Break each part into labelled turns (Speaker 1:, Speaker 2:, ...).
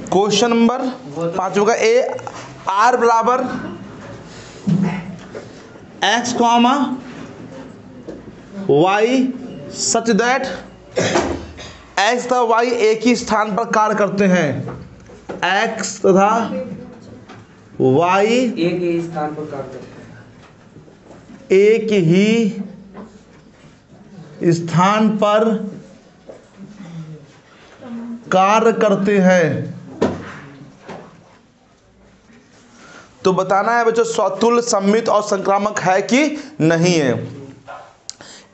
Speaker 1: Question number 5 का A, R बराबर x comma Y such that X तथा Y एक ही स्थान पर कार्य करते हैं। एक्स तथा वाई
Speaker 2: एक ही स्थान पर कार्य करते हैं।
Speaker 1: एक ही स्थान पर कार्य करते हैं। तो बताना है बच्चों स्वतुल्य, सममित और संक्रामक है कि नहीं है।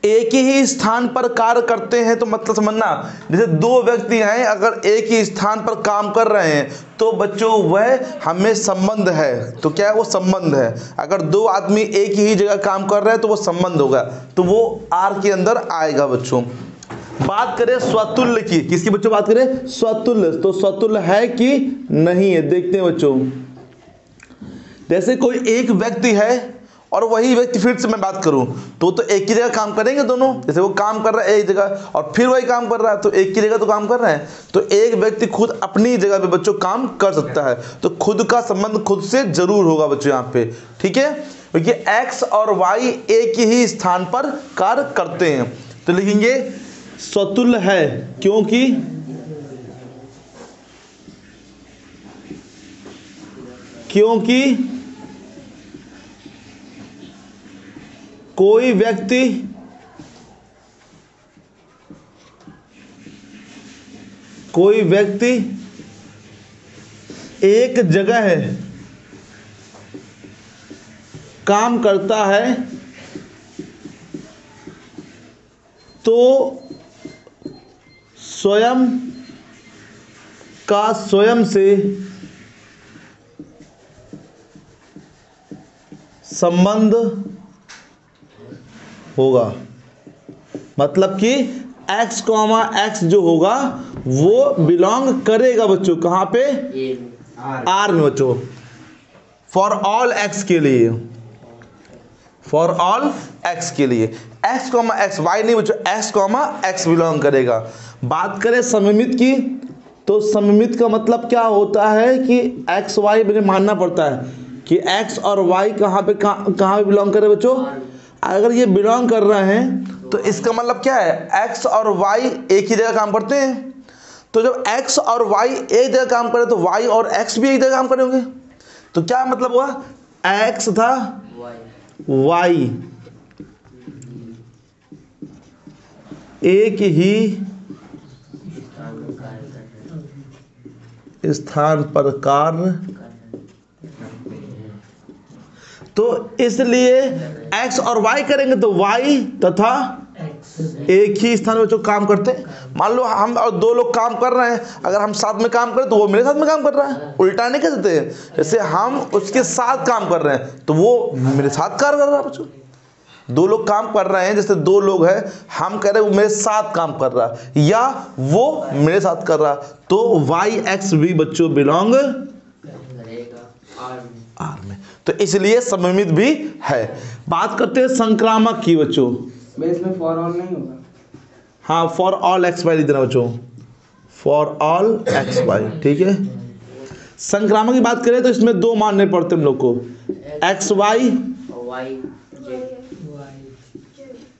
Speaker 1: एक ही स्थान पर कार्य करते हैं तो मतलब समझना, जैसे दो व्यक्ति हैं अगर एक ही स्थान पर काम कर रहे हैं तो बच्चों वह हमें संबंध है। तो क्या है वो संबंध है। अगर दो आदमी एक ही जगह काम कर रहे हैं तो वो संबंध होगा, तो वो आर के अंदर आएगा बच्चों। बात करें स्वतुल्य की, किसकी बच्चों बात करें? स्वतुल्य। तो स्वतुल्य है कि नहीं है देखते हैं बच्चों। जैसे कोई एक व्यक्ति है और वही व्यक्ति, फिर से मैं बात करूं तो एक ही जगह काम करेंगे दोनों। जैसे वो काम कर रहा है एक जगह और फिर वही काम कर रहा है तो एक ही जगह तो काम कर रहे हैं। तो एक व्यक्ति खुद अपनी जगह पे बच्चों काम कर सकता है, तो खुद का संबंध खुद से जरूर होगा बच्चों यहाँ पे, ठीक है। क्योंकि एक्स और वाई एक ही स्थान पर कार्य करते हैं, तो लिखेंगे स्वतुल्य है क्योंकि कोई व्यक्ति एक जगह है काम करता है तो स्वयं का स्वयं से संबंध होगा। मतलब कि x कॉमा x जो होगा वो बिलोंग करेगा बच्चों कहाँ पे? आर में बच्चों। फॉर ऑल x के लिए, फॉर ऑल x के लिए x कॉमा x, y नहीं बच्चों, x कॉमा x बिलोंग करेगा। बात करें सममित की, तो सममित का मतलब क्या होता है कि x y मुझे मानना पड़ता है कि x और y कहाँ पे बिलोंग करे बच्चों। अगर ये बिलोंग कर रहे हैं तो इसका मतलब क्या है, x और y एक ही जगह काम करते हैं। तो जब x और y एक जगह काम करे तो y और x भी एक जगह काम करेंगे। तो क्या मतलब हुआ, x था y एक ही स्थान पर कार्य, तो इसलिए x और y करेंगे तो y तथा एक ही स्थान में जो काम करते हैं। मान लो हम और दो लोग काम कर रहे हैं, अगर हम साथ में काम करें तो वो मेरे साथ में काम कर रहा है, उल्टा नहीं कह सकते। जैसे हम उसके साथ काम कर रहे हैं तो वो मेरे साथ कार्य कर रहा है बच्चों। दो लोग काम कर रहे हैं, जैसे दो लोग हैं, हम कह रहे हैं वो मेरे साथ काम कर रहा है या वो मेरे साथ कर रहा है, तो वाई एक्स भी बच्चों बिलोंग आर में, तो इसलिए सममित भी है। बात करते हैं संक्रामक की बच्चों।
Speaker 2: इसमें फॉर ऑल नहीं होगा।
Speaker 1: हाँ, फॉर ऑल एक्स वाई लिखना बच्चों, फॉर ऑल एक्स वाई, ठीक है। संक्रामक की बात करें तो इसमें दो मानने पड़ते हम लोग को, एक्स वाई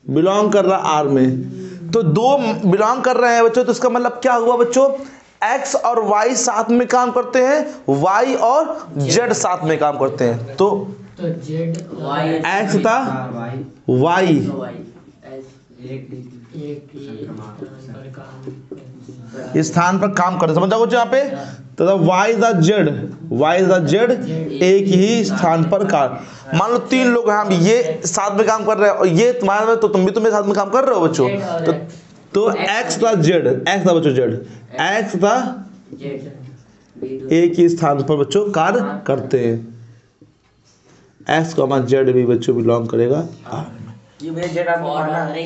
Speaker 1: बिलोंग कर रहा आर में। तो दो बिलोंग कर रहे हैं बच्चों, तो इसका मतलब क्या हुआ बच्चों, x और y साथ में काम करते हैं, y और z साथ में काम करते हैं। तो x था y इस स्थान पर काम करते, समझ जाओ यहाँ पे, तथा y द z एक ही स्थान पर कार्य। मान लो तीन लोग हैं, हम ये साथ में काम कर रहे हैं और ये तुम्हारे में, तो तुम भी तो मेरे साथ में काम कर रहे हो बच्चों। तो x था z, x था बच्चों z, x था एक ही स्थान पर बच्चों कार्य करते हैं। x कॉमा z भी बच्चों बिलोंग करेगा आर में।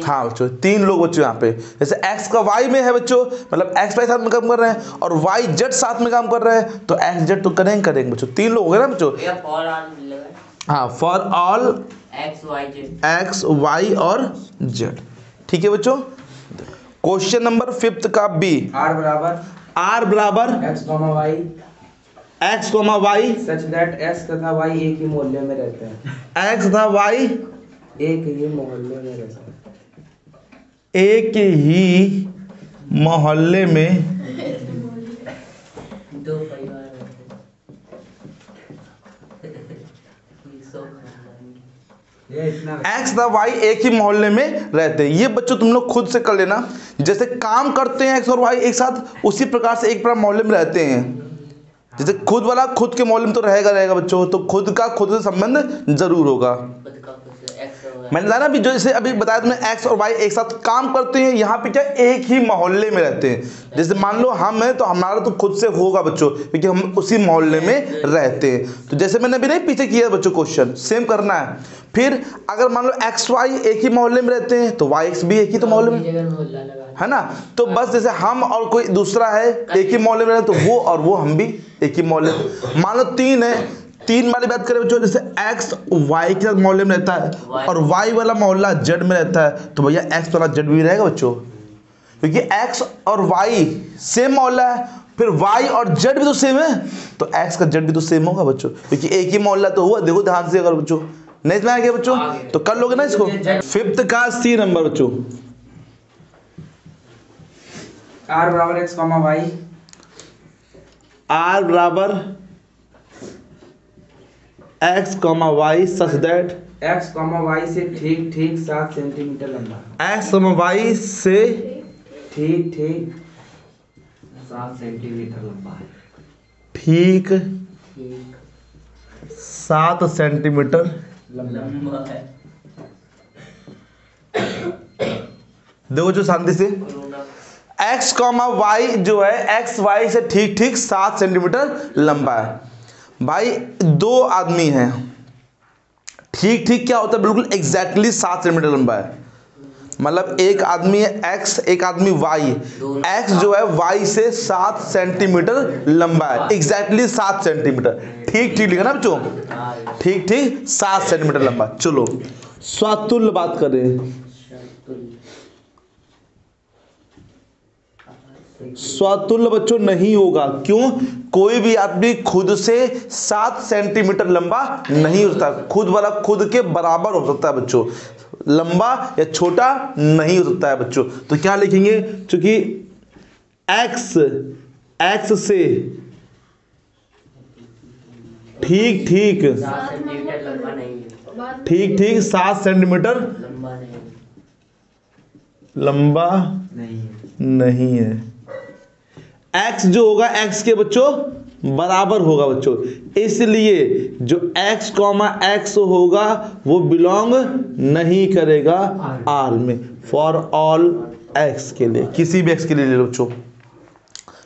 Speaker 1: हाँ बच्चों, तीन लोग बच्चों यहाँ पे, जैसे x का y में है बच्चों, मतलब x y साथ में काम कर रहे हैं और y z साथ में काम कर रहे हैं, तो x z तो करेंगे बच्चों, तीन लोग हो गए ना बच्चों। हाँ, फॉर ऑल x y और z, ठीक है बच्चों। क्वेश्चन नंबर 5 का बी,
Speaker 2: आर बराबर
Speaker 1: आर बराबर
Speaker 2: x comma Y
Speaker 1: x comma Y
Speaker 2: such that X तथा वाई एक ही मोहल्ले में रहते हैं।
Speaker 1: एक्स तथा वाई
Speaker 2: एक ही मोहल्ले में रहते हैं।
Speaker 1: एक ही मोहल्ले में
Speaker 3: दो परिवार
Speaker 2: ये इतना
Speaker 1: एक्स तथा वाई एक ही मोहल्ले में रहते हैं। ये बच्चों तुम लोग खुद से कर लेना। जैसे काम करते हैं एक्स और वाई एक साथ, उसी प्रकार से एक प्रकार मोहल्ले में रहते हैं। जैसे खुद वाला खुद के मोहल्ले में तो रहेगा बच्चों, तो खुद का खुद से संबंध जरूर होगा। मैंने बताया ना अभी, जो जैसे अभी बताया तुमने एक्स और वाई एक साथ काम करते हैं, यहाँ पे क्या एक ही मोहल्ले में रहते हैं। जैसे मान लो हम हैं तो हमारा तो खुद से होगा बच्चों, क्योंकि हम उसी मोहल्ले में रहते हैं। तो जैसे मैंने अभी नहीं पीछे किया बच्चों, क्वेश्चन सेम करना है। फिर अगर मान लो एक्स वाई एक ही मोहल्ले में रहते हैं तो वाई एक्स भी एक ही तो मोहल्ले में, है ना। तो बस जैसे हम और कोई दूसरा है एक ही मोहल्ले में रहते, तो वो और वो हम भी एक ही मोहल्ले में। मान लो 3 है, 3 वाली बात करें बच्चों, जैसे एक्स वाई के साथ मोहल्ले में रहता है और वाई वाला मोहल्ला जेड में रहता है, तो भैया एक्स वाला जेड भी रहेगा बच्चों, क्योंकि एक्स और वाई सेम मोहल्ला है। फिर वाई और जेड भी तो सेम है, तो एक्स का जेड भी तो सेम होगा बच्चों, क्योंकि एक ही मोहल्ला तो हुआ। देखो ध्यान से अगर बच्चों नहीं समझ आ गया बच्चों, तो कर लोगे ना इसको। 5th का सी नंबर बच्चों,
Speaker 2: आर बराबर एक्स कॉमा वाई
Speaker 1: आर बराबर x comma Y such that
Speaker 2: x comma y से ठीक ठीक 7 सेंटीमीटर लंबा।
Speaker 1: एक्स कॉमा वाई से
Speaker 2: ठीक ठीक 7 सेंटीमीटर लंबा है।
Speaker 1: ठीक 7 सेंटीमीटर
Speaker 3: लंबा है।
Speaker 1: देखो जो शांति से, एक्स कॉमा वाई जो है एक्स वाई से ठीक ठीक 7 सेंटीमीटर लंबा है। भाई 2 आदमी हैं, ठीक ठीक क्या होता है, बिल्कुल एग्जैक्टली 7 सेंटीमीटर लंबा है। मतलब एक आदमी है एक्स, एक आदमी वाई। एक्स जो है वाई से 7 सेंटीमीटर लंबा है, एग्जैक्टली 7 सेंटीमीटर। ठीक ठीक लिखा ना बच्चों, ठीक ठीक 7 सेंटीमीटर लंबा। चलो स्वातुल्य बात करें। स्वातुल्य बच्चों नहीं होगा, क्यों? कोई भी आदमी खुद से 7 सेंटीमीटर लंबा नहीं हो सकता। खुद वाला खुद के बराबर हो सकता है बच्चों, लंबा या छोटा नहीं हो सकता है बच्चों। तो क्या लिखेंगे, चूंकि एक्स से ठीक ठीक
Speaker 3: 7 सेंटीमीटर लंबा नहीं है।
Speaker 1: ठीक ठीक 7 सेंटीमीटर
Speaker 3: लंबा नहीं
Speaker 1: लंबा नहीं है। एक्स जो होगा एक्स के बच्चों बराबर होगा बच्चों, इसलिए जो x कॉमा एक्स होगा वो बिलोंग नहीं करेगा आर में। फॉर ऑल x के लिए, किसी भी x के लिए ले लो बच्चों,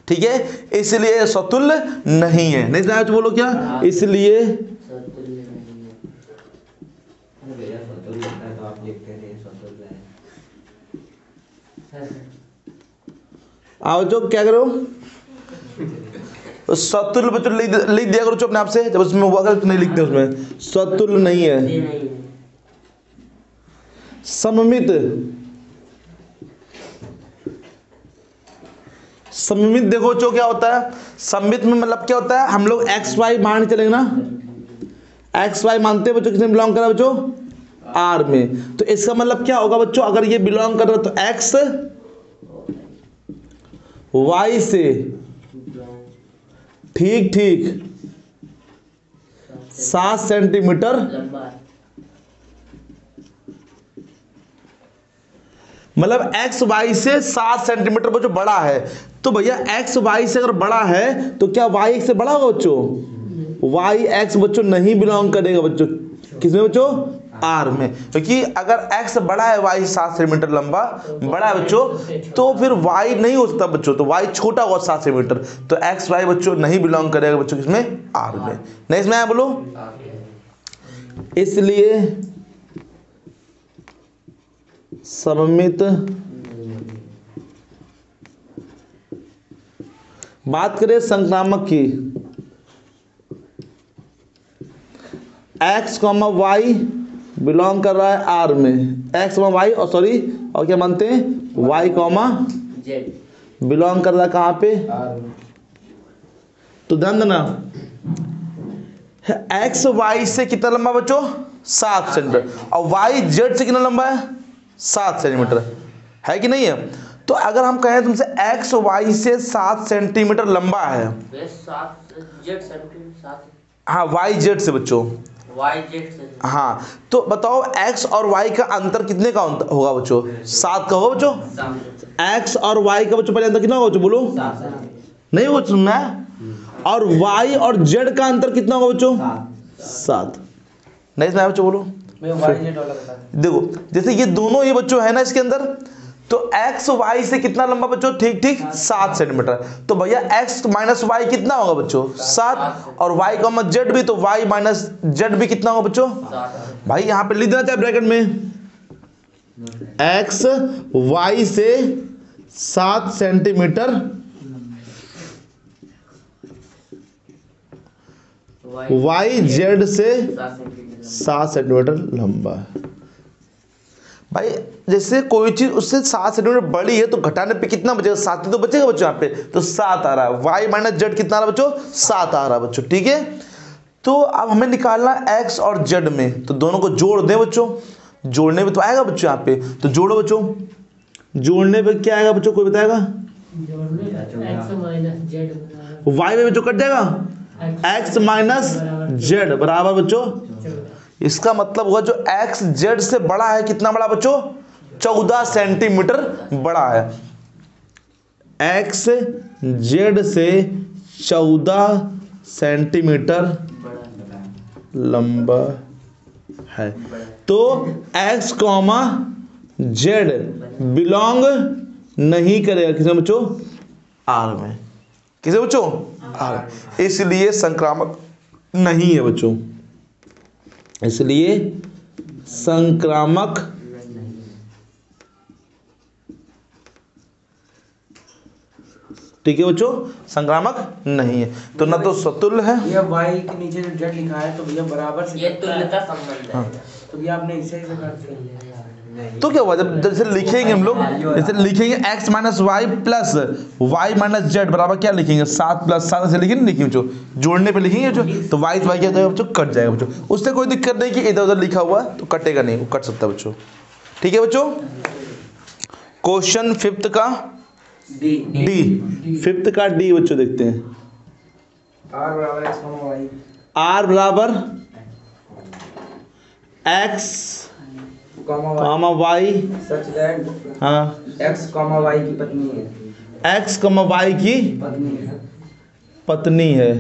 Speaker 1: ठीक है। इसलिए स्वतुल्य नहीं है। नहीं समझ बोलो क्या, इसलिए
Speaker 3: स्वतुल्य नहीं है।
Speaker 2: भैया स्वतंत्र है तो आप लिखते रहिए स्वतंत्र है।
Speaker 1: आओ जो क्या करो, स्वतुल्य बच्चों लिख दिया करो अपने आप से, जब उसमें हुआ कर तो नहीं लिखते उसमें। स्वतुल्य नहीं है।
Speaker 3: ये नहीं है।
Speaker 1: सममित, सममित देखो जो क्या होता है, सममित में मतलब क्या होता है, हम लोग एक्स वाई मान चलेंगे ना, एक्स वाई मानते हैं बच्चों, किसमें बिलोंग कर रहा है बच्चों, आर में। तो इसका मतलब क्या होगा बच्चों, अगर ये बिलोंग कर रहा है तो एक्स वाई से ठीक ठीक 7 सेंटीमीटर
Speaker 3: लंबा है।
Speaker 1: मतलब एक्स वाई से 7 सेंटीमीटर बच्चों बड़ा है। तो भैया एक्स वाई से अगर बड़ा है तो क्या वाई एक्स से बड़ा होगा बच्चों? वाई एक्स बच्चों नहीं बिलोंग करेगा बच्चों, किसमें बच्चों, आर में। क्योंकि अगर एक्स बड़ा है वाई 7 सेंटीमीटर लंबा बड़ा है बच्चों, तो फिर वाई नहीं हो सकता बच्चों, तो वाई छोटा होगा 7 सेंटीमीटर, तो एक्स वाई बच्चों नहीं बिलोंग करेगा बच्चों, किसमें, आर में। नहीं इसमें आया बोलो, इसलिए सममित। बात करें संक्रामक की, एक्स कॉमा वाई बिलोंग कर रहा है आर में, एक्स कॉमा वाई और सॉरी और क्या मानते हैं, वाई कॉमा
Speaker 3: जेड।
Speaker 1: बिलोंग कर रहा है कहाँ पे? तो ध्यान देना, एक्स वाई से कितना लंबा बच्चों? 7 सेंटीमीटर। और वाई जेड से कितना लंबा है? 7 सेंटीमीटर, है कि नहीं है? तो अगर हम कहें तुमसे एक्स वाई से 7 सेंटीमीटर लंबा है, हाँ वाई जेड से बच्चों,
Speaker 3: वाई जेड से,
Speaker 1: हाँ, तो बताओ एक्स और वाई का अंतर कितने का होगा बच्चों? 7 का होगा बच्चों। एक्स और वाई का बच्चों पहले अंतर कितना होगा बच्चों? बोलो, नहीं वो सुनना है। और वाई और जेड का अंतर कितना होगा बच्चों? 7। नहीं सुना बच्चों? बोलो। देखो जैसे ये दोनों ये बच्चों है ना इसके अंदर, तो एक्स वाई से कितना लंबा बच्चों? ठीक ठीक 7 सेंटीमीटर। तो भैया एक्स माइनस वाई कितना होगा बच्चों? 7। और वाई का जेड भी, तो वाई माइनस जेड भी कितना होगा बच्चों? भाई यहाँ पे लिख देना चाहे ब्रैकेट में, एक्स वाई से 7 सेंटीमीटर, वाई जेड से 7 सेंटीमीटर लंबा है। भाई जैसे कोई चीज उससे 7 सेंटीमीटर बड़ी है तो घटाने पे कितना बचेगा? 7 ही तो बचेगा बच्चों यहाँ पे, तो 7 आ रहा है। वाई माइनस जेड कितना आ रहा है बच्चों? 7 आ रहा है बच्चों, ठीक है। तो अब हमें निकालना एक्स और जेड में, तो दोनों को जोड़ दें बच्चों। जोड़ने में तो आएगा बच्चों यहाँ पे, तो जोड़ो बच्चों। जोड़ने पे क्या आएगा बच्चों? कोई बताएगा? वाई में बच्चों कट जाएगा, एक्स माइनस जेड बराबर बच्चों, इसका मतलब हुआ जो एक्स जेड से बड़ा है, कितना बड़ा बच्चों? 14 सेंटीमीटर बड़ा है। एक्स जेड से 14 सेंटीमीटर लंबा है। तो एक्स कॉमा जेड बिलोंग नहीं करेगा किसमें बच्चों? आर में। किसे बच्चों? आर। इसलिए संक्रामक नहीं है बच्चों, इसलिए संक्रामक ठीक है बच्चों, संक्रामक नहीं है। तो ना तो सतुल्य है,
Speaker 2: ये वाई के नीचे जो जेड लिखा है तो भैया बराबर से,
Speaker 3: ये तुल्यता संबंध है।
Speaker 2: तो भैया आपने इसे से कर दिया।
Speaker 1: तो क्या हुआ? जब जैसे लिखेंगे हम लोग, जैसे लिखेंगे x minus y plus y minus z बराबर क्या लिखेंगे? 7 + 7 से लिखेंगे, लिखेंगे बच्चों, जोड़ने पे लिखेंगे जो, तो वाई वाई क्या जाएगा बच्चों? कट जाएगा बच्चों। उससे कोई दिक्कत नहीं कि इधर उधर लिखा हुआ तो कटेगा नहीं, वो कट सकता है बच्चों, ठीक है बच्चों। क्वेश्चन 5th का डी, 5th का डी बच्चों देखते हैं।
Speaker 2: आर बराबर एक्स कॉमा वाई,
Speaker 1: आर बराबर x comma Y,
Speaker 2: such that
Speaker 1: हाँ
Speaker 2: एक्स कॉमा वाई की पत्नी है,
Speaker 1: एक्स कॉमा वाई की
Speaker 2: पत्नी है,
Speaker 1: पत्नी है।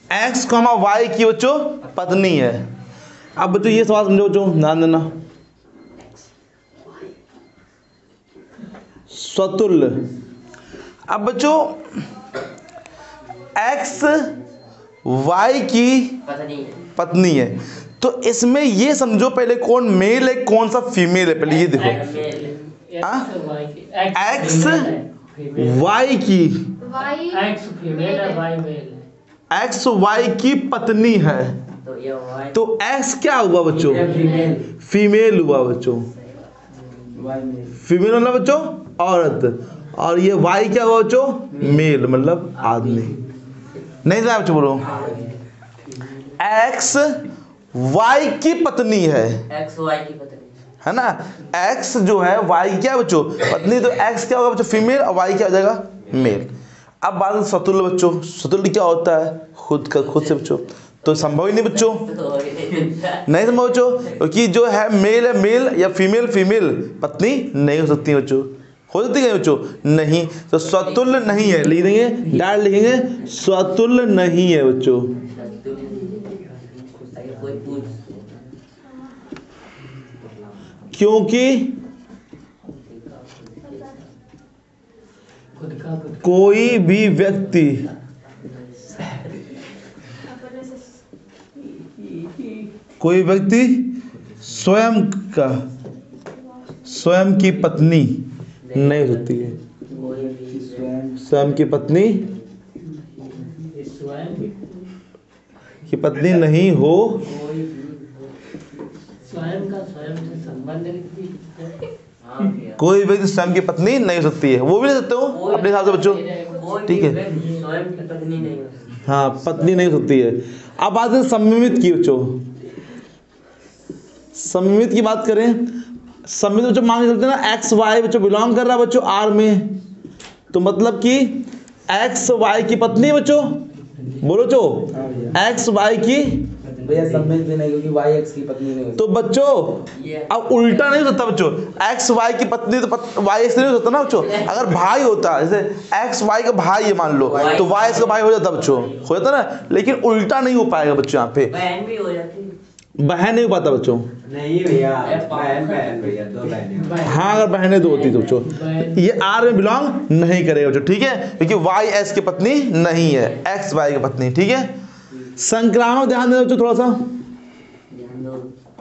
Speaker 1: एक्स कॉमा वाई की बच्चों पत्नी है। अब बच्चों ये सवाल समझो बच्चों, ध्यान देना। स्वतुल्य, अब बच्चों एक्स वाई की पत्नी है, तो इसमें ये समझो पहले कौन मेल है कौन सा फीमेल है, पहले ये देखो। एक्स वाई की, एक्स वाई की पत्नी है, तो एक्स क्या हुआ बच्चों? फीमेल हुआ बच्चों, फीमेल मतलब बच्चों औरत, और ये वाई क्या हुआ बच्चों? मेल मतलब आदमी। नहीं था बच्चों? बोलो, एक्स वाई की पत्नी है,
Speaker 3: एक्स वाई की पत्नी
Speaker 1: है ना। एक्स जो है वाई क्या बच्चों? पत्नी, तो एक्स क्या होगा बच्चों? फीमेल, और वाई क्या हो जाएगा? मेल। अब बात सतुल्य बच्चों, सतुल्य क्या होता है? खुद का खुद से बच्चों, तो संभव ही नहीं बच्चों, नहीं संभव बच्चों, क्योंकि जो है मेल है मेल, या फीमेल फीमेल, पत्नी नहीं हो सकती बच्चों। हो सकती है बच्चों? नहीं। तो स्वतुल्य नहीं है, लिख देंगे, डायरेक्ट लिखेंगे स्वतुल्य नहीं है बच्चों। क्योंकि कोई भी व्यक्ति स्वयं की पत्नी नहीं होती है, स्वयं की पत्नी की पत्नी नहीं हो,
Speaker 4: स्वयं का स्वयं से संबंध
Speaker 3: हाँ भैया।
Speaker 1: कोई व्यक्ति स्वयं की पत्नी नहीं हो सकती है, वो भी नहीं सकते हो अपने हिसाब से बच्चों।
Speaker 3: कोई
Speaker 1: ठीक
Speaker 3: भी
Speaker 1: है।
Speaker 3: व्यक्ति स्वयं की पत्नी नहीं हो सकती।
Speaker 1: हाँ, पत्नी नहीं हो सकती है। अब बात करें सममित की बच्चों। सममित की बात करें, सममित बच्चों मान के चलते हैं ना, एक्स वाई बच्चों बिलोंग कर रहा है बच्चों आर में, तो मतलब कि एक्स वाई की पत्नी बच्चों, बोलो चो,
Speaker 2: हाँ भैया।
Speaker 1: एक्स वाई की,
Speaker 2: भैया सम्मित भी नहीं, क्योंकि वाई एक्स की पत्नी नहीं होती।
Speaker 1: तो बच्चों
Speaker 3: ये
Speaker 1: अब उल्टा नहीं हो सकता बच्चों, एक्स वाई की पत्नी तो वाई एक्स नहीं हो सकता ना बच्चों। अगर भाई होता, जैसे एक्स वाई का भाई है मान लो, तो वाई एक्स का भाई हो जाता बच्चों, हो जाता ना, लेकिन उल्टा नहीं हो पाएगा बच्चों। यहाँ पे
Speaker 3: बहन भी हो जाती है।
Speaker 1: बहन नहीं हो पाता बच्चों।
Speaker 4: नहीं भैया, बहन बहन भैया, दो बहनें।
Speaker 1: हाँ, अगर बहनें दो होती तो बच्चों ये आर में बिलोंग नहीं करेगा बच्चों, ठीक है, क्योंकि वाई एक्स की पत्नी नहीं है, एक्स वाई की पत्नी, ठीक है। संक्रामक ध्यान देना बच्चों थोड़ा सा,
Speaker 3: ध्यान दो,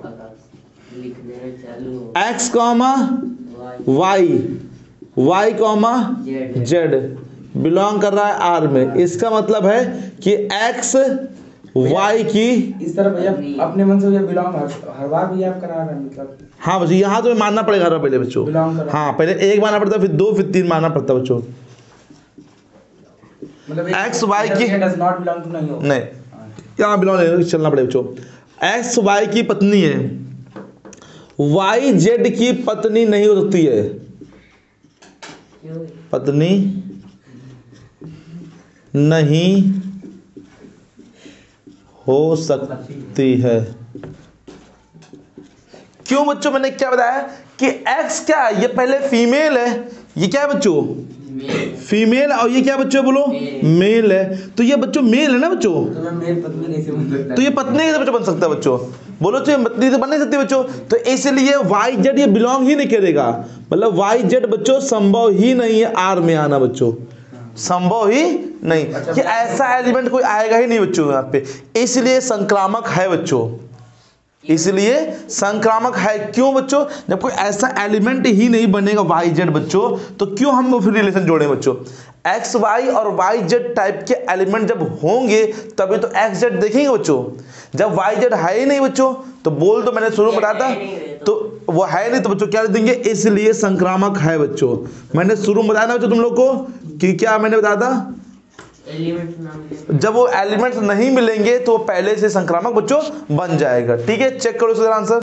Speaker 3: आकाश लिखने में चालू हो।
Speaker 1: X comma
Speaker 3: y
Speaker 1: y comma
Speaker 3: z
Speaker 1: z belong कर रहा है आर में। इसका मतलब है कि एक्स वाई की,
Speaker 2: इस तरह भैया अपने मन से भैया बिलोंग हर बार भैया आप करा रहे हैं, मतलब
Speaker 1: हाँ बच्चों यहाँ तो मानना पड़ेगा हर पहले बच्चों,
Speaker 2: बिलोंग कर,
Speaker 1: हाँ पहले एक मानना पड़ता है, फिर दो, फिर तीन मानना पड़ता है बच्चों।
Speaker 2: मतलब
Speaker 1: एक्स वाई की
Speaker 2: डज नॉट बिलोंग टू नहीं हो।
Speaker 1: नहीं, यहाँ बिलोंग चलना पड़ेगा बच्चों। एक्स वाई की पत्नी है, वाई जेड की पत्नी नहीं हो सकती है,
Speaker 3: क्यों?
Speaker 1: पत्नी नहीं हो सकती है। क्यों बच्चों? मैंने क्या बताया कि एक्स क्या है, ये पहले फीमेल है, ये क्या है बच्चों, फीमेल, और ये क्या बच्चों बोलो, मेल है, तो ये बच्चों मेल है ना बच्चों,
Speaker 2: तो मैं मेरी पत्नी कैसे बन सकता
Speaker 1: तो ये पत्नी कैसे बच्चों बन सकता है बच्चों, बोलो तो ये पत्नी तो बन नहीं सकती बच्चों। तो इसलिए वाई जेड ये बिलोंग ही नहीं करेगा, मतलब वाई जेड बच्चों संभव ही नहीं है आर में आना बच्चों, संभव ही नहीं, कि ऐसा एलिमेंट कोई आएगा ही नहीं बच्चों यहाँ पे, इसलिए संक्रामक है बच्चों, इसलिए संक्रामक है। क्यों बच्चों? जब कोई ऐसा एलिमेंट ही नहीं बनेगा वाई जेड बच्चों, तो क्यों हम फिर रिलेशन जोड़े बच्चों? एक्स वाई और वाई जेड टाइप के एलिमेंट जब होंगे तभी तो एक्स जेड देखेंगे बच्चों। जब वाई जेड है ही नहीं बच्चों, तो बोल तो मैंने शुरू में बताया था, तो वो है नहीं, तो बच्चों क्या देंगे, इसलिए संक्रामक है बच्चों। मैंने शुरू में बताया ना बच्चों तुम लोग को कि क्या मैंने बताया था,
Speaker 3: एलिमेंट नाम
Speaker 1: जब वो एलिमेंट्स नहीं मिलेंगे तो वो पहले से संक्रामक बच्चों बन जाएगा, ठीक है। चेक करो इसका आंसर,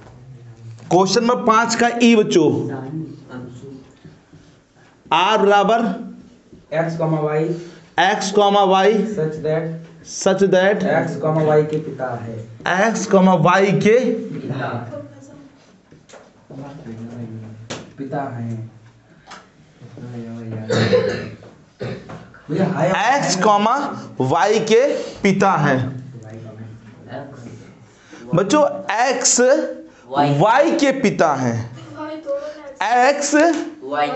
Speaker 1: क्वेश्चन नंबर 5 का ई बच्चों, आर बराबर
Speaker 2: x comma Y
Speaker 1: x comma Y
Speaker 2: such that x comma y के पिता है,
Speaker 1: एक्स कॉमा वाई के
Speaker 2: पिता है भैया, हाय
Speaker 1: एक्स कॉमा वाई के पिता हैं बच्चों, एक्स वाई के पिता हैं, एक्स
Speaker 3: वाई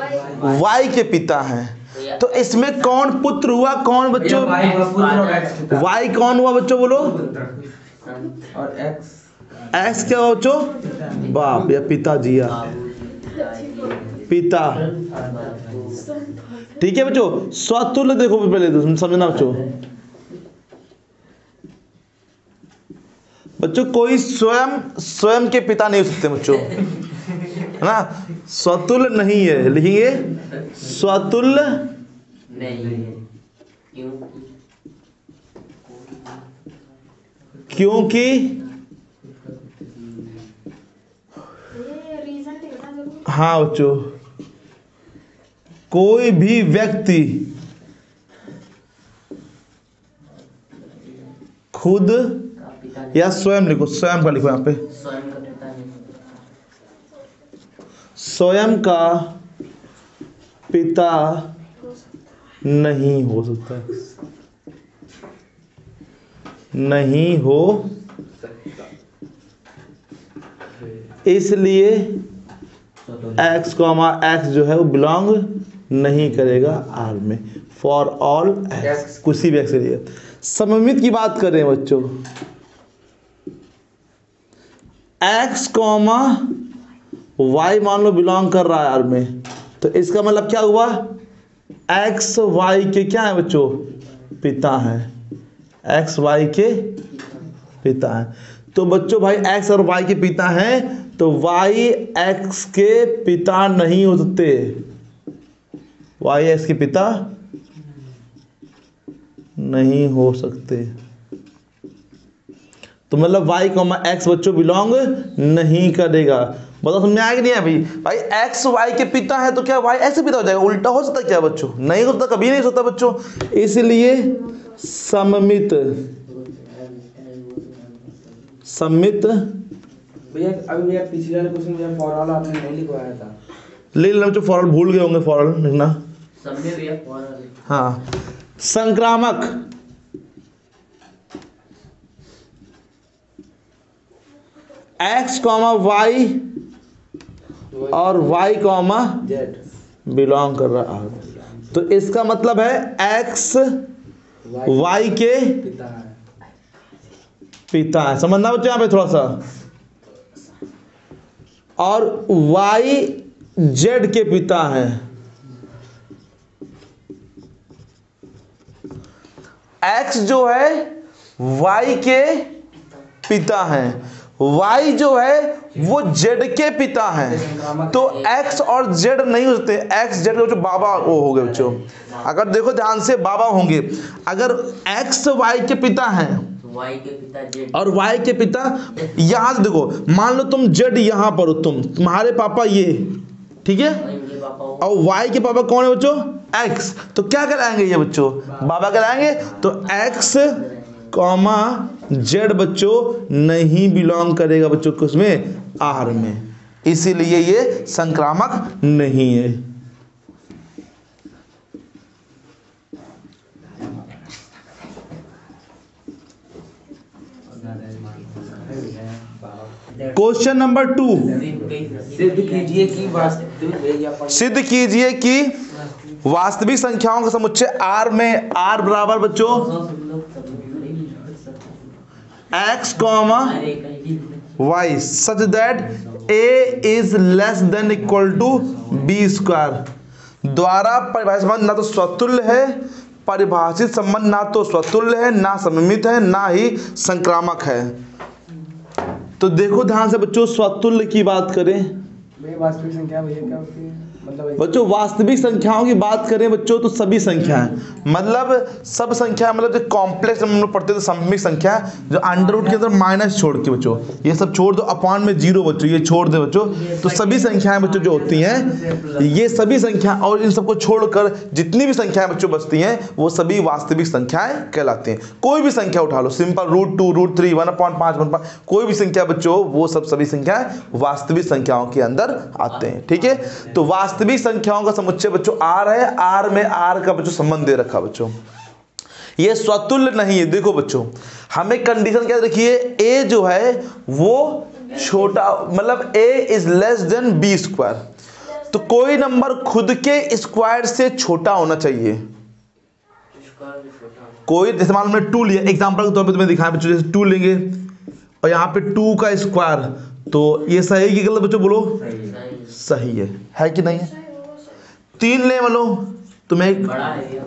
Speaker 1: वाई के पिता हैं, तो इसमें कौन पुत्र हुआ, कौन बच्चों,
Speaker 2: वाई हुआ पुत्र और एक्स पिता,
Speaker 1: वाई कौन हुआ बच्चों बोलो,
Speaker 2: और एक्स
Speaker 1: एक्स क्या हुआ बच्चों, बाप या पिता जिया, पिता, ठीक है बच्चों। स्वतुल्य देखो पहले तो समझना बच्चों, बच्चों कोई स्वयं के पिता नहीं हो सकते बच्चों, है ना, स्वतुल्य नहीं है, लिखेंगे स्वतुल्य
Speaker 3: नहीं है,
Speaker 1: क्योंकि हाँ बच्चों, कोई भी व्यक्ति खुद
Speaker 3: का पिता नहीं,
Speaker 1: या स्वयं लिखो, स्वयं का लिखो यहाँ पे,
Speaker 3: स्वयं का पिता नहीं,
Speaker 1: स्वयं का पिता नहीं हो सकता, नहीं हो, इसलिए एक्स कॉमा एक्स जो है वो बिलोंग नहीं करेगा आर में, फॉर ऑल एक्स, किसी भी एक्स के लिए। सममित की बात कर रहे हैं बच्चों, एक्स कॉमा वाई मान लो बिलोंग कर रहा है आर में, तो इसका मतलब क्या हुआ, एक्स वाई के क्या है बच्चों, पिता हैं, एक्स वाई के पिता हैं। तो बच्चों भाई एक्स और वाई के पिता हैं, तो y x के पिता नहीं हो सकते, y x के पिता नहीं हो सकते। तो मतलब y, x बच्चों बिलोंग नहीं करेगा। बताओ समझ में आया कि नहीं है भाई? भाई x y के पिता है तो क्या y x के पिता हो जाएगा? उल्टा हो सकता है क्या बच्चों? नहीं होता, कभी नहीं होता बच्चों। इसलिए सममित
Speaker 2: भैया अभी भैया पिछले वाले क्वेश्चन में फॉर्मूला आपने नहीं लिखवाया था।
Speaker 1: ले लेना बच्चों, फॉर्मूला भूल गए होंगे, फॉर्मूला लिखना।
Speaker 3: समय भैया फॉर्मूला
Speaker 1: हाँ, संक्रामक x, y और y,
Speaker 2: जेड
Speaker 1: बिलोंग कर रहा है। तो इसका मतलब है x y के
Speaker 2: पिता है।
Speaker 1: पिता है। समझना बच्चों यहाँ पे थोड़ा सा। और y z के पिता है। x जो है y के पिता है, y जो है वो z के पिता है। तो x और z नहीं हो सकते। x z के जो बाबा वो हो गए बच्चों। अगर देखो ध्यान से, बाबा होंगे। अगर x y के पिता हैं
Speaker 3: y के पिता जेड
Speaker 1: और y के पिता, यहां से देखो, मान लो तुम z यहां पर हो, तुम्हारे पापा ये, ठीक है,
Speaker 3: मेरे पापा हो
Speaker 1: और y के पापा कौन है बच्चों? x। तो क्या कराएंगे ये बच्चों? बाबा कराएंगे। तो x कॉमा z बच्चों नहीं बिलोंग करेगा बच्चों किसमें? आहार में। इसीलिए ये संक्रामक नहीं है। क्वेश्चन नंबर 2,
Speaker 2: सिद्ध कीजिए कि वास्तविक भैया
Speaker 1: सिद्ध कीजिए कि वास्तविक संख्याओं का समुच्चय r में r बराबर बच्चों x comma y such that a is less than equal to b square द्वारा परिभाषित संबंध ना तो स्वतुल्य है, परिभाषित संबंध ना तो स्वतुल्य है, ना सममित है, ना ही संक्रामक है। तो देखो ध्यान से बच्चों, स्वतुल्य की बात करें
Speaker 2: भैया वास्तविक संख्या भैया क्या होती है? मतलब
Speaker 1: बच्चों वास्तविक संख्याओं की बात करें बच्चों तो सभी संख्याएं, मतलब सब संख्या, मतलब जो कॉम्प्लेक्स हम लोग पढ़ते थे सममित संख्या, जो अंडर रूट के अंदर माइनस छोड़ के बच्चों, ये सब छोड़ दो, अपॉन में जीरो बच्चों ये छोड़ दे बच्चों। तो सभी संख्याएं बच्चों जो होती हैं, ये सभी संख्या और इन सबको छोड़कर जितनी भी संख्याएं बच्चों बचती हैं वो सभी वास्तविक संख्याएं कहलाती हैं। कोई भी संख्या उठा लो, सिंपल √2 √3 1/5 1/5, कोई भी संख्या बच्चों, वो सब सभी संख्याएं वास्तविक संख्याओं के अंदर आते हैं। ठीक है, तो वास्तविक संख्याओं का समुच्चय बच्चों r है, r में r का बच्चों संबंध दे रखा बच्चों, ये स्वतुल्य नहीं है। देखो बच्चों, हमें कंडीशन क्या देखिए, a जो है वो छोटा, मतलब a is less then b square, तो कोई नंबर खुद के स्क्वायर से छोटा होना चाहिए। कोई, जैसे मान लो हमने 2 लिया, एग्जांपल के तौर पे तुम्हें दिखाएं बच्चों, जैसे 2 लेंगे और यहाँ पे 2 का स्क्वायर, तो ये सही की गलत बच्चों बोलो? सही है कि नहीं है? 3 ले बोलो, तुम्हें
Speaker 3: बड़ा है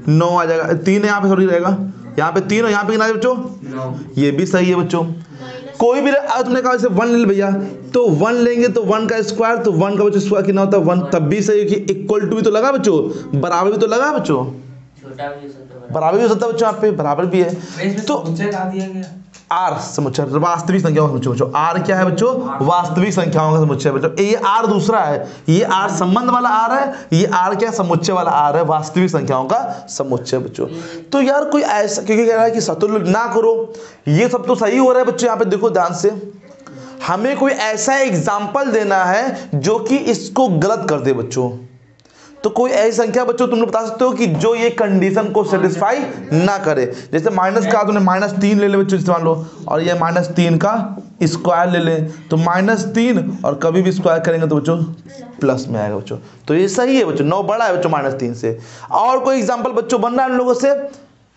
Speaker 1: 9 आ जाएगा, 3 यहाँ पे थोड़ी रहेगा, यहाँ पे 3 और यहाँ पे कितना है बच्चों? 9। ये भी सही है बच्चों। कोई भी तुमने कहा जैसे 1 ले भैया, तो 1 लेंगे तो 1 का स्क्वायर, तो 1 का बच्चों स्क्वायर कितना होता है? 1। तब भी सही है कि इक्वल टू भी तो लगा बच्चों, बराबर भी तो लगा बच्चों,
Speaker 3: छोटा भी हो सकता है,
Speaker 1: बराबर भी हो सकता है बच्चों, यहाँ पे बराबर भी है। तो आर समुच्चय, वास्तविक संख्याओं का समुच्चय बच्चों, आर क्या है बच्चों? वास्तविक संख्याओं का समुच्चय बच्चों। ये आर दूसरा है, ये आर संबंध वाला आर है, ये आर क्या? समुच्चय वाला आर है, वास्तविक संख्याओं का समुच्चय बच्चों। तो यार कोई ऐसा क्योंकि कह रहा है कि स्वतुल्य ना करो, ये सब तो सही हो रहा है बच्चों। यहाँ पे देखो ध्यान से, हमें कोई ऐसा एग्जाम्पल देना है जो कि इसको गलत कर दे बच्चों। तो कोई ऐसी संख्या बच्चों तुम लोग बता सकते हो कि जो ये कंडीशन को सेटिस्फाई ना करे। जैसे माइनस का तुमने -3 ले ले बच्चों, मान लो, और ये -3 का स्क्वायर ले ले, तो -3 और कभी भी स्क्वायर करेंगे तो बच्चों प्लस में आएगा बच्चों। तो ये सही है बच्चों, 9 बड़ा है बच्चों -3 से। और कोई एग्जाम्पल बच्चों बन रहा है इन लोगों से?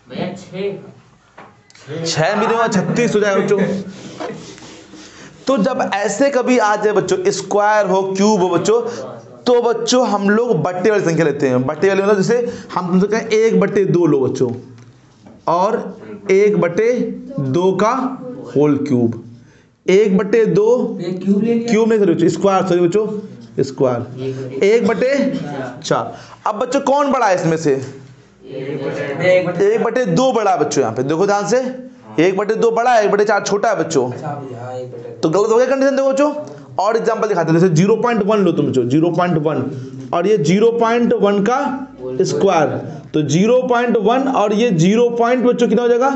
Speaker 3: भैया
Speaker 1: 6 मिलेगा 36 हो जाएगा बच्चों। तो जब ऐसे कभी आ जाए बच्चों, स्क्वायर हो, क्यूब हो बच्चों, तो बच्चों हम लोग बट्टे वाली संख्या लेते हैं। बट्टे वाली मतलब जैसे हम तुमसे कहें 1/2 लो बच्चों, और 1/2 का होल क्यूब, 1/2
Speaker 2: क्यूब ले लिया।
Speaker 1: क्यूब नहीं सर बच्चों, स्क्वायर, सॉरी बच्चों स्क्वायर, 1/4। अब बच्चों कौन बड़ा है इसमें से? 1/2 बड़ा है बच्चों। यहाँ पे देखो ध्यान से, 1/2 बड़ा है, 1/4 छोटा है बच्चों। तो गलत हो गया कंडीशन। देखो बच्चों और एग्जांपल दिखाते हैं, जैसे 0.1 लो तुम बच्चों, 0.1 और ये 0.1 का स्क्वायर, तो 0.1 और ये 0 पॉइंट बच्चों कितना हो जाएगा?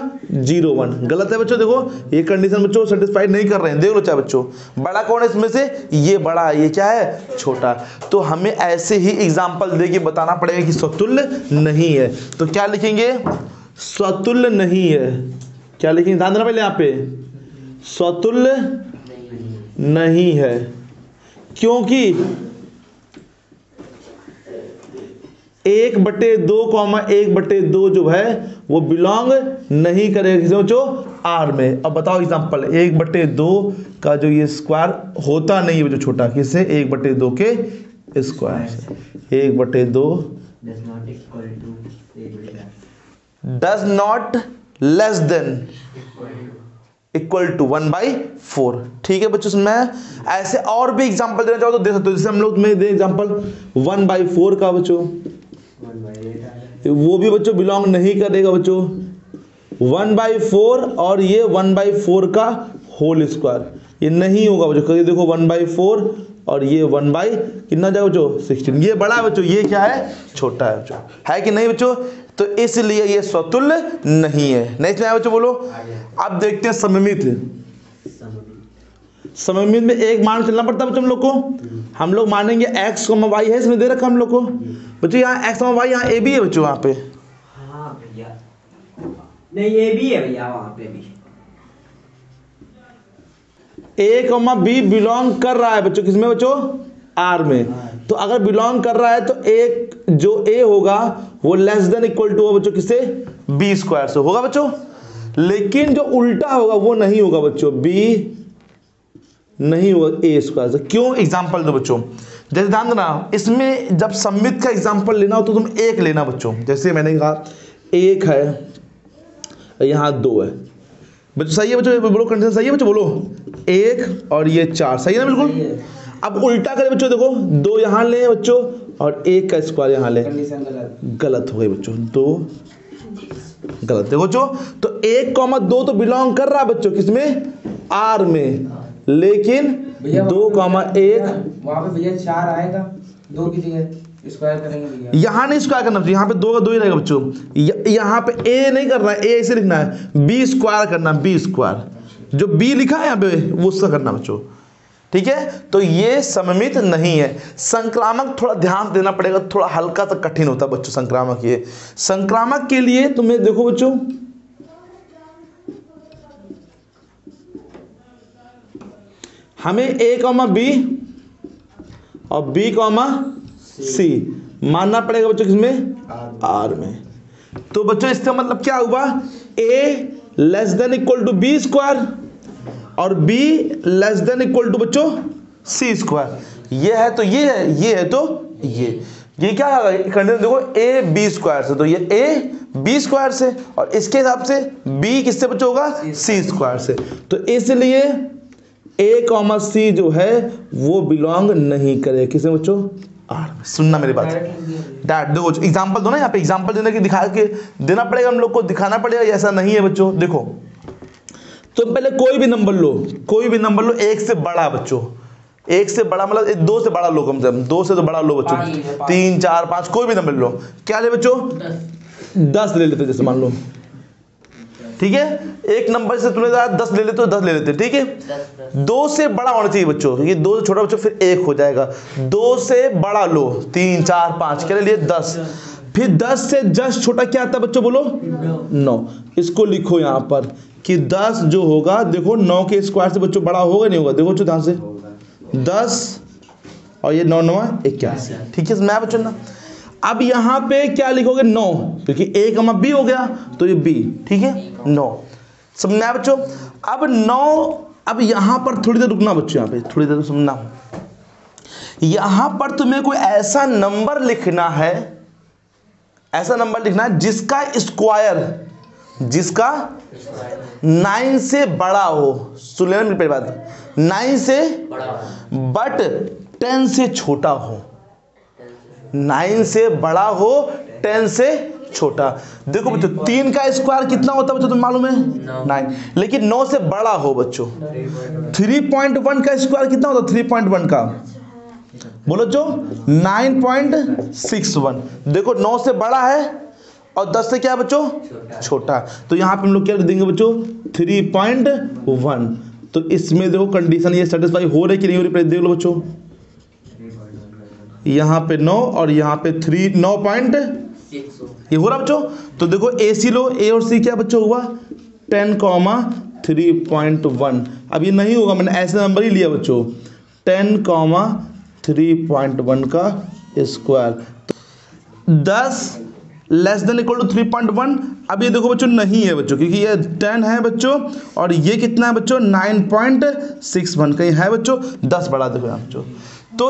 Speaker 1: 0.1। गलत है बच्चों। देखो ये कंडीशन बच्चों सेटिस्फाइड नहीं कर रहे हैं। देख लो चाहे बच्चों, बड़ा कौन है इसमें से? ये बड़ा है, ये क्या है? छोटा। तो हमें ऐसे ही एग्जांपल दे के बताना पड़ेगा कि स्वतुल्य नहीं है। तो क्या लिखेंगे? स्वतुल्य नहीं है। क्या लिखेंगे? ध्यान देना पहले यहाँ पे, स्वतुल्य नहीं है, क्योंकि 1/2 1/2 जो है वो बिलोंग नहीं करेगा जो आर में। अब बताओ एग्जांपल, 1/2 का जो ये स्क्वायर होता नहीं है जो छोटा, किससे? 1/2 के स्क्वायर से। 1/2 does not less than equal to 1/4। ठीक है बच्चों, मैं ऐसे और भी एग्जांपल देना चाहो तो दे सकते हो। जैसे हम लोग में दे एग्जांपल 1/4 का बच्चों, वो भी बच्चों बिलोंग नहीं करेगा बच्चों। 1/4 और ये 1/4 का होल स्क्वायर, ये नहीं होगा बच्चों। करिए देखो 1/4 और ये 1/ कितना जाएगा बच्चों? 16। ये बड़ा है बच्चों, ये क्या है? छोटा है बच्चों, है कि नहीं बच्चों? तो इसलिए ये स्वतुल्य नहीं है। नेक्स्ट में आया बच्चों, बोलो। अब देखते हैं सममित। सममित में एक मान चलना पड़ता है बच्चों हम लोग को। हम लोग मानेंगे x, y है, इसमें दे रखा हम लोग को बच्चों। यहाँ x, y, यहाँ a भी है बच्चों। यहाँ पे
Speaker 4: हाँ भैया, नहीं ये भी है भैया, वहाँ पे भी
Speaker 1: a, b बिलोंग कर रहा है बच्चों, किसमें बच्चों? r में। तो अगर बिलोंग कर रहा है तो एक जो a होगा वो लेस देन इक्वल टू होगा बच्चों, किससे? b स्क्वायर से होगा बच्चों। लेकिन जो उल्टा होगा वो नहीं होगा बच्चों, b नहीं होगा a स्क्वायर से। क्यों? एग्जांपल दो बच्चों। जैसे ध्यान देना, इसमें जब सममित का एग्जांपल लेना हो तो तुम 1 लेना बच्चों। जैसे मैंने कहा 1 है, यहाँ 2 है बच्चों। सही है बच्चों? बोलो कंडीशन सही है बच्चों? बोलो 1 और ये 4, सही है ना? बिल्कुल। अब उल्टा करें बच्चों, देखो 2 यहाँ ले बच्चों और 1 का स्क्वायर यहाँ ले, गलत हो गई बच्चों। 2 गलत। देखो बच्चों, तो 1, 2 तो बिलोंग कर रहा है बच्चों, किसमें? आर में। लेकिन 2, 1
Speaker 2: वहाँ पे भैया 4 आएगा 2 की जगह स्क्वायर करेंगे भैया।
Speaker 1: यहाँ नहीं स्क्वायर करना चाहिए, यहाँ पे 2 का 2 ही रहेगा बच्चों। यहाँ पे a नहीं करना है, a ऐसे लिखना है, b स्क्वायर करना है, b स्क्वायर। जो b लिखा है यहाँ पे वो उसका करना बच्चों। ठीक है, तो ये सममित नहीं है। संक्रामक थोड़ा ध्यान देना पड़ेगा, थोड़ा हल्का सा कठिन होता है बच्चों संक्रामक। ये संक्रामक के लिए तुम्हें देखो बच्चों, हमें a, b और b, c मानना पड़ेगा बच्चों, किसमें? r में। तो बच्चों इसका मतलब क्या हुआ? a less than equal to b square और b less than equal to बच्चों c स्क्वायर। ये है तो ये है, ये है तो ये क्या है कंडीशन? देखो a b स्क्वायर से, तो ये a b स्क्वायर से, और इसके हिसाब से b किससे बच्चों होगा? c स्क्वायर से। तो इसलिए a, c जो है वो बिलोंग नहीं करे, किसे बच्चों? आर में। सुनना मेरी बात, डैट देखो एग्जांपल दो ना। यहाँ पे एग्जांपल देने की दिखा के देना पड़ेगा हम लोग को, दिखाना पड़ेगा ऐसा नहीं है बच्चों। देखो तुम पहले कोई भी नंबर लो, कोई भी नंबर लो 1 से बड़ा बच्चों, 1 से बड़ा मतलब 2 से बड़ा लो, कम से कम 2 से तो बड़ा लो बच्चों, 3, 4, 5 कोई भी नंबर लो। क्या ले बच्चों? 10 ले लेते, जैसे मान लो। ठीक है, एक नंबर से तुमने 10 ले लेते हो, 10 ले लेते। ठीक है, 2 से बड़ा होना चाहिए बच्चों, क्योंकि 2 से छोटा बच्चों फिर 1 हो जाएगा। 2 से बड़ा लो, 3, 4, 5 क्या ले लिए? 10। फिर 10 से जस्ट छोटा क्या आता है बच्चों? बोलो 9। इसको लिखो यहाँ पर कि 10 जो होगा, देखो 9 के स्क्वायर से बच्चों बड़ा होगा नहीं होगा? देखो बच्चों ध्यान से, 10 और ये 9, 9 81। ठीक है मैं बच्चों ना, अब यहाँ पे क्या लिखोगे? 9, क्योंकि a, b हो गया तो ये b। ठीक है, 9 समझना बच्चों। अब 9, अब यहाँ पर थोड़ी देर रुकना बच्चों, यहाँ पे थोड़ी देर सुनना। यहाँ पर तुम्हें कोई ऐसा नंबर लिखना है, ऐसा नंबर लिखना है जिसका स्क्वायर जिसका 9 से बड़ा हो, सुन लेना मेरी पहली बात, 9 से बट 10 से छोटा हो, 9 से बड़ा हो 10 से छोटा। देखो बच्चों 3 का स्क्वायर कितना होता है बच्चों, तुम्हें मालूम है 9, लेकिन 9 से बड़ा हो बच्चों। 3.1 का स्क्वायर कितना होता है, 3.1 का बोलो जो 9.61। देखो 9 से बड़ा है और 10 से क्या बच्चों छोटा, तो यहाँ पे हम लोग क्या देंगे बच्चों 3.1। तो इसमें देखो कंडीशन ये सेटिस्फाई हो रही कि नहीं हो रही, देख लो बच्चों, यहाँ पे 9 और यहाँ पे 9.6 ये हो रहा बच्चों। तो देखो ए सी लो, ए और सी क्या बच्चों हुआ 10,3.1। अब ये नहीं होगा, मैंने ऐसे नंबर ही लिया बच्चों 10,3.1 का square. 10 less than equal to 3.1। अब ये देखो बच्चों नहीं है बच्चों, क्योंकि ये 10 है बच्चों और ये कितना है बच्चों 9.61 कहीं है बच्चों 10 बड़ा। देखो यहाँ बच्चों